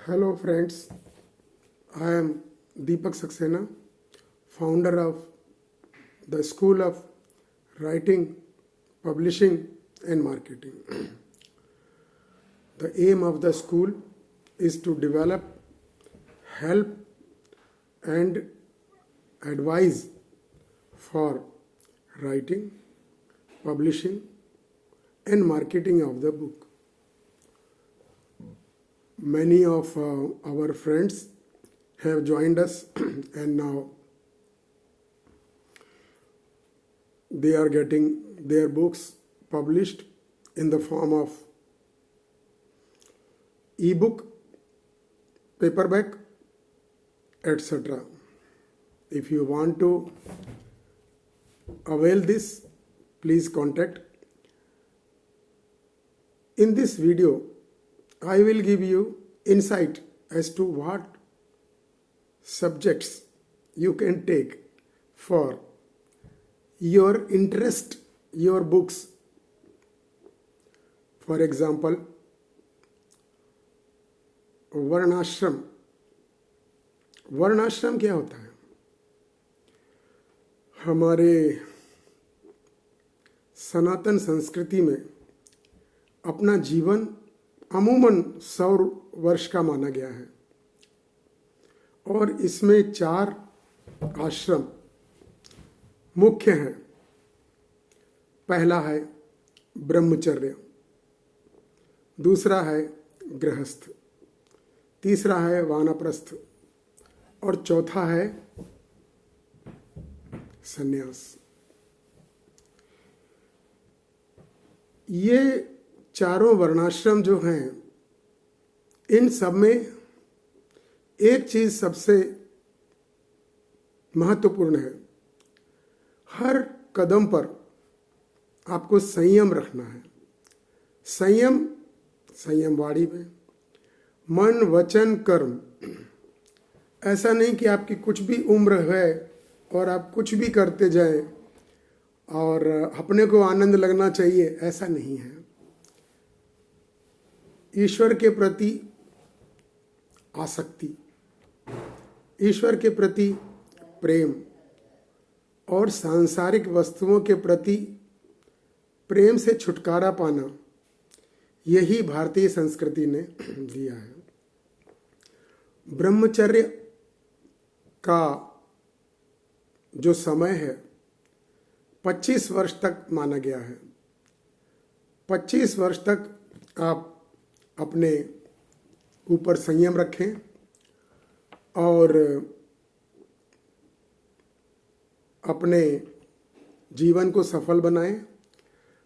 Hello friends, I am Deepak Saxena, founder of the School of Writing, Publishing and Marketing. The aim of the school is to develop, help and advise for writing, publishing and marketing of the book. Many of our friends have joined us and now they are getting their books published in the form of ebook, paperback, etc. If you want to avail this, please contact. In this video, I will give you insight as to what subjects you can take for your interest, your books. For example, वर्णाश्रम. वर्णाश्रम क्या होता है? हमारे सनातन संस्कृति में अपना जीवन अमूमन 100 वर्ष का माना गया है और इसमें 4 आश्रम मुख्य हैं. पहला है ब्रह्मचर्य, दूसरा है गृहस्थ, तीसरा है वानप्रस्थ और चौथा है संन्यास. ये चारों वर्णाश्रम जो हैं, इन सब में एक चीज सबसे महत्वपूर्ण है. हर कदम पर आपको संयम रखना है. संयम वाणी में, मन वचन कर्म. ऐसा नहीं कि आपकी कुछ भी उम्र है और आप कुछ भी करते जाएं और अपने को आनंद लगना चाहिए, ऐसा नहीं है. ईश्वर के प्रति आसक्ति, ईश्वर के प्रति प्रेम और सांसारिक वस्तुओं के प्रति प्रेम से छुटकारा पाना, यही भारतीय संस्कृति ने दिया है. ब्रह्मचर्य का जो समय है 25 वर्ष तक माना गया है. 25 वर्ष तक आप अपने ऊपर संयम रखें और अपने जीवन को सफल बनाएं.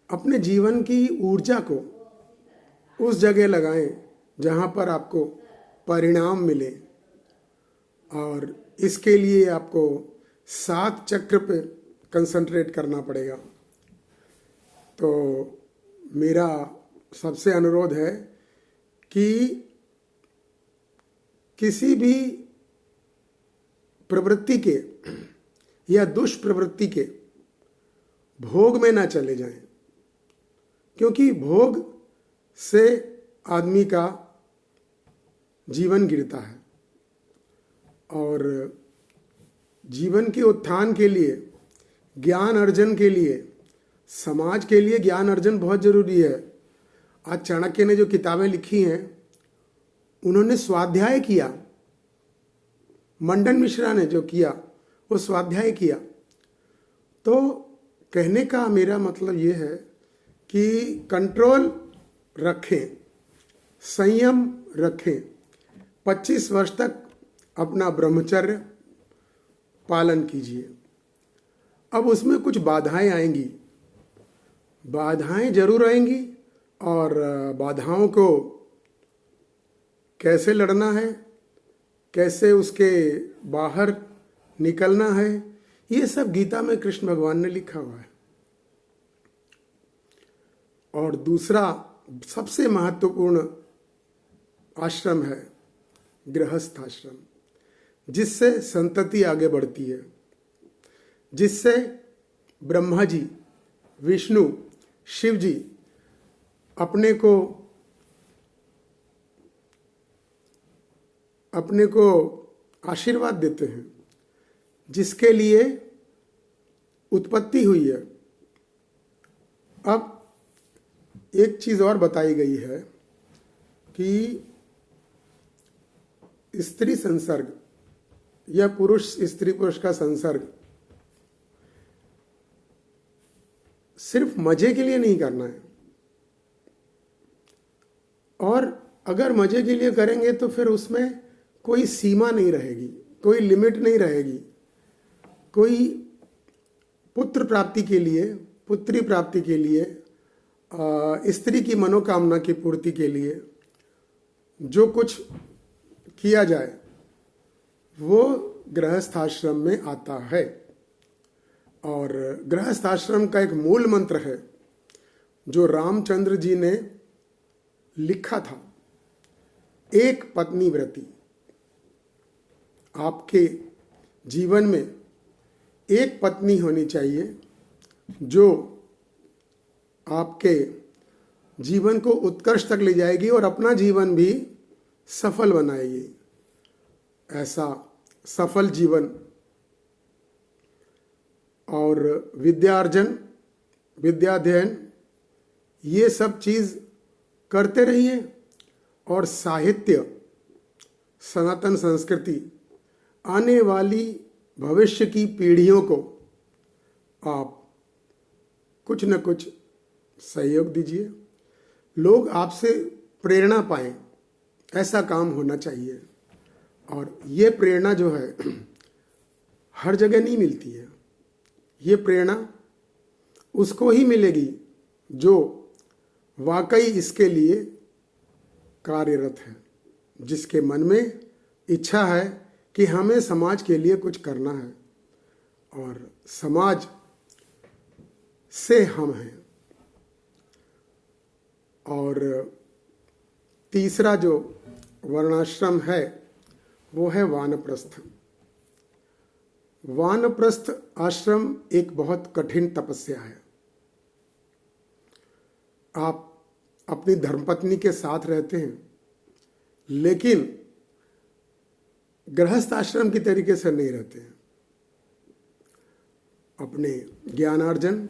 अपने जीवन की ऊर्जा को उस जगह लगाएं जहां पर आपको परिणाम मिले और इसके लिए आपको 7 चक्र पे कंसंट्रेट करना पड़ेगा. तो मेरा सबसे अनुरोध है कि किसी भी प्रवृत्ति के या दुष्प्रवृत्ति के भोग में ना चले जाएं, क्योंकि भोग से आदमी का जीवन गिरता है और जीवन के उत्थान के लिए, ज्ञान अर्जन के लिए, समाज के लिए ज्ञान अर्जन बहुत जरूरी है. आज चाणक्य ने जो किताबें लिखी हैं, उन्होंने स्वाध्याय किया. मंडन मिश्रा ने जो किया वो स्वाध्याय किया. तो कहने का मेरा मतलब ये है कि कंट्रोल रखें, संयम रखें. 25 वर्ष तक अपना ब्रह्मचर्य पालन कीजिए. अब उसमें कुछ बाधाएं आएंगी, बाधाएं जरूर आएंगी और बाधाओं को कैसे लड़ना है, कैसे उसके बाहर निकलना है, ये सब गीता में कृष्ण भगवान ने लिखा हुआ है. और दूसरा सबसे महत्वपूर्ण आश्रम है गृहस्थ आश्रम, जिससे संतति आगे बढ़ती है, जिससे ब्रह्मा जी, विष्णु, शिव जी अपने को अपने को आशीर्वाद देते हैं, जिसके लिए उत्पत्ति हुई है। अब एक चीज और बताई गई है कि स्त्री संसर्ग या पुरुष स्त्री पुरुष का संसर्ग सिर्फ मजे के लिए नहीं करना है, और अगर मजे के लिए करेंगे तो फिर उसमें कोई सीमा नहीं रहेगी, कोई लिमिट नहीं रहेगी। कोई पुत्र प्राप्ति के लिए, पुत्री प्राप्ति के लिए, स्त्री की मनोकामना की पूर्ति के लिए जो कुछ किया जाए वो गृहस्थाश्रम में आता है। और गृहस्थाश्रम का एक मूल मंत्र है जो रामचंद्र जी ने लिखा था, एक पत्नी व्रति। आपके जीवन में एक पत्नी होनी चाहिए जो आपके जीवन को उत्कर्ष तक ले जाएगी और अपना जीवन भी सफल बनाएगी। ऐसा सफल जीवन और विद्यार्जन, विद्याध्ययन, ये सब चीज करते रहिए, और साहित्य, सनातन संस्कृति, आने वाली भविष्य की पीढ़ियों को आप कुछ न कुछ सहयोग दीजिए। लोग आपसे प्रेरणा पाएं, ऐसा काम होना चाहिए। और ये प्रेरणा जो है हर जगह नहीं मिलती है। ये प्रेरणा उसको ही मिलेगी जो वाकई इसके लिए कार्यरत है, जिसके मन में इच्छा है कि हमें समाज के लिए कुछ करना है और समाज से हम हैं। और तीसरा जो वर्णाश्रम है वो है वानप्रस्थ। वानप्रस्थ आश्रम एक बहुत कठिन तपस्या है। आप अपनी धर्मपत्नी के साथ रहते हैं, लेकिन गृहस्थ आश्रम की तरीके से नहीं रहते हैं। अपने ज्ञानार्जन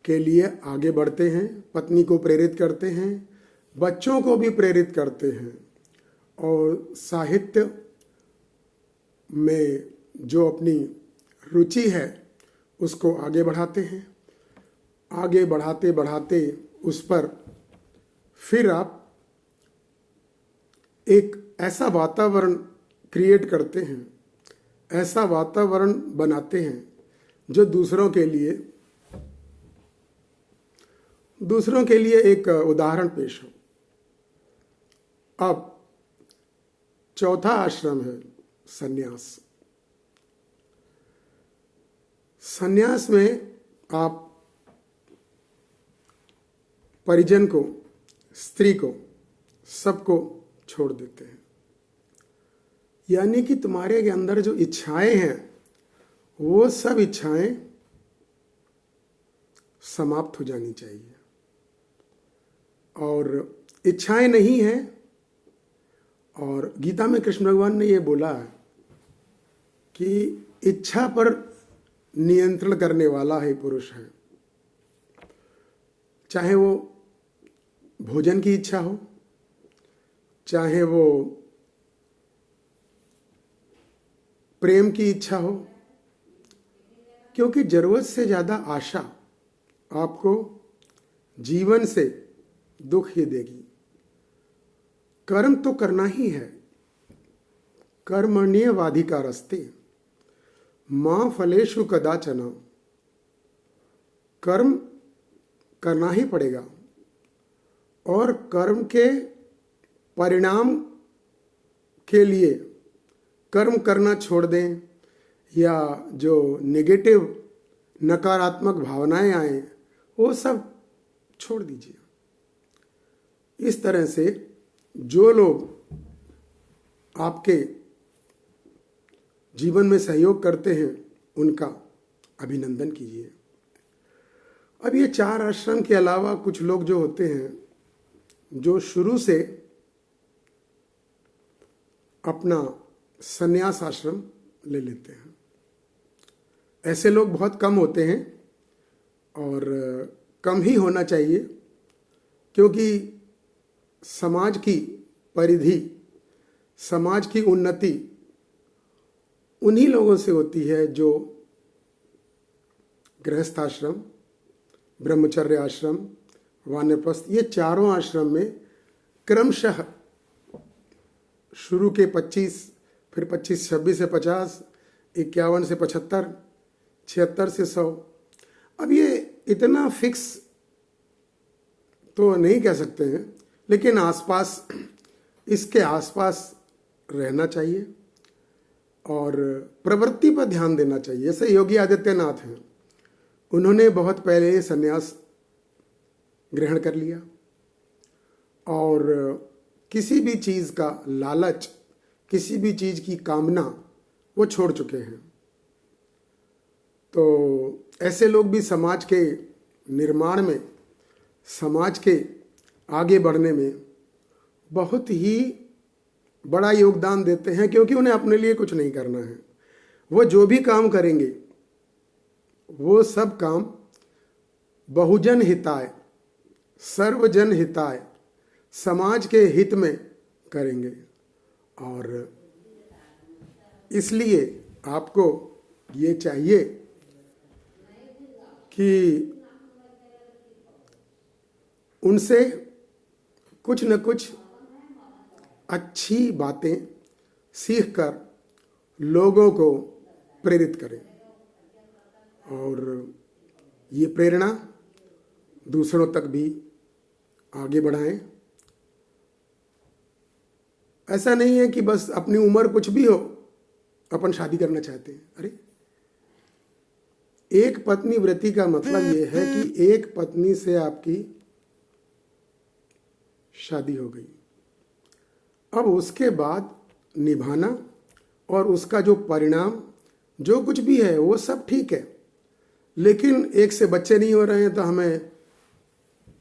के लिए आगे बढ़ते हैं, पत्नी को प्रेरित करते हैं, बच्चों को भी प्रेरित करते हैं, और साहित्य में जो अपनी रुचि है उसको आगे बढ़ाते हैं। आगे बढ़ाते बढ़ाते उस पर फिर आप एक ऐसा वातावरण क्रिएट करते हैं, ऐसा वातावरण बनाते हैं जो दूसरों के लिए एक उदाहरण पेश हो। अब चौथा आश्रम है सन्यास। सन्यास में आप परिजन को, स्त्री को, सबको छोड़ देते हैं। यानी कि तुम्हारे अंदर जो इच्छाएं हैं वो सब इच्छाएं समाप्त हो जानी चाहिए। और इच्छाएं नहीं है, और गीता में कृष्ण भगवान ने ये बोला है कि इच्छा पर नियंत्रण करने वाला ही पुरुष है। चाहे वो भोजन की इच्छा हो, चाहे वो प्रेम की इच्छा हो, क्योंकि जरूरत से ज्यादा आशा आपको जीवन से दुख ही देगी। कर्म तो करना ही है, कर्मण्येवाधिकारस्ते मां फलेषु कदाचन। कर्म करना ही पड़ेगा, और कर्म के परिणाम के लिए कर्म करना छोड़ दें, या जो नेगेटिव नकारात्मक भावनाएं आए वो सब छोड़ दीजिए। इस तरह से जो लोग आपके जीवन में सहयोग करते हैं उनका अभिनंदन कीजिए। अब ये चार आश्रम के अलावा कुछ लोग जो होते हैं, जो शुरू से अपना संन्यास आश्रम ले लेते हैं। ऐसे लोग बहुत कम होते हैं और कम ही होना चाहिए, क्योंकि समाज की परिधि, समाज की उन्नति उन्हीं लोगों से होती है जो गृहस्थ आश्रम, ब्रह्मचर्य आश्रम, वानप्रस्थ, ये चारों आश्रम में क्रमशः शुरू के 25, फिर 25, 26 से 50, 51 से 75, 76 से 100। अब ये इतना फिक्स तो नहीं कह सकते हैं, लेकिन आसपास, इसके आसपास रहना चाहिए और प्रवृत्ति पर ध्यान देना चाहिए। जैसे योगी आदित्यनाथ हैं, उन्होंने बहुत पहले संन्यास ग्रहण कर लिया और किसी भी चीज़ का लालच, किसी भी चीज़ की कामना वो छोड़ चुके हैं। तो ऐसे लोग भी समाज के निर्माण में, समाज के आगे बढ़ने में बहुत ही बड़ा योगदान देते हैं, क्योंकि उन्हें अपने लिए कुछ नहीं करना है। वो जो भी काम करेंगे वो सब काम बहुजन हिताय, सर्वजन हिताय, समाज के हित में करेंगे। और इसलिए आपको ये चाहिए कि उनसे कुछ न कुछ अच्छी बातें सीखकर लोगों को प्रेरित करें और ये प्रेरणा दूसरों तक भी आगे बढ़ाएं। ऐसा नहीं है कि बस अपनी उम्र कुछ भी हो अपन शादी करना चाहते हैं। अरे, एक पत्नी व्रती का मतलब ये है कि एक पत्नी से आपकी शादी हो गई, अब उसके बाद निभाना और उसका जो परिणाम जो कुछ भी है वो सब ठीक है, लेकिन एक से बच्चे नहीं हो रहे हैं तो हमें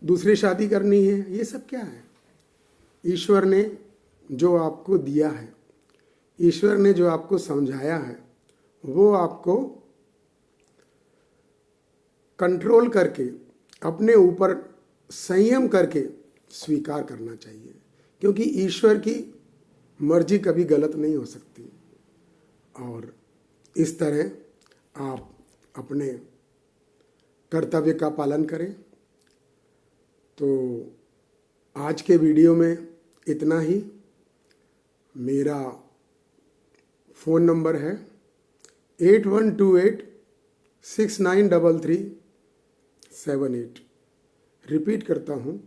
दूसरी शादी करनी है, ये सब क्या है? ईश्वर ने जो आपको दिया है, ईश्वर ने जो आपको समझाया है, वो आपको कंट्रोल करके, अपने ऊपर संयम करके स्वीकार करना चाहिए, क्योंकि ईश्वर की मर्जी कभी गलत नहीं हो सकती। और इस तरह आप अपने कर्तव्य का पालन करें। तो आज के वीडियो में इतना ही। मेरा फ़ोन नंबर है 8128693378। रिपीट करता हूँ,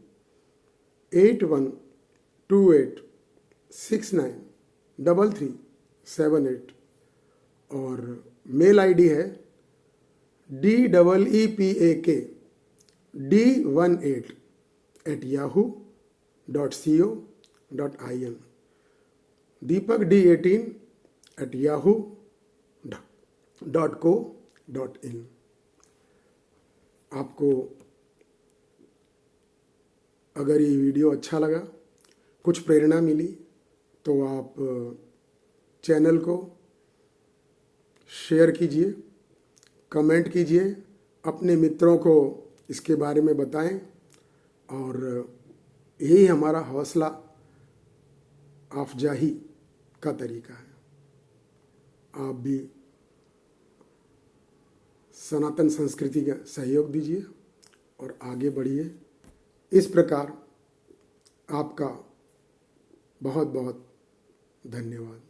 8128693378। और मेल आईडी है deepak18@yahoo.co.in, deepak18@yahoo.co.in। आपको अगर ये वीडियो अच्छा लगा, कुछ प्रेरणा मिली, तो आप चैनल को शेयर कीजिए, कमेंट कीजिए, अपने मित्रों को इसके बारे में बताएं। और यही हमारा हौसला अफजाही का तरीका है। आप भी सनातन संस्कृति का सहयोग दीजिए और आगे बढ़िए। इस प्रकार आपका बहुत बहुत धन्यवाद।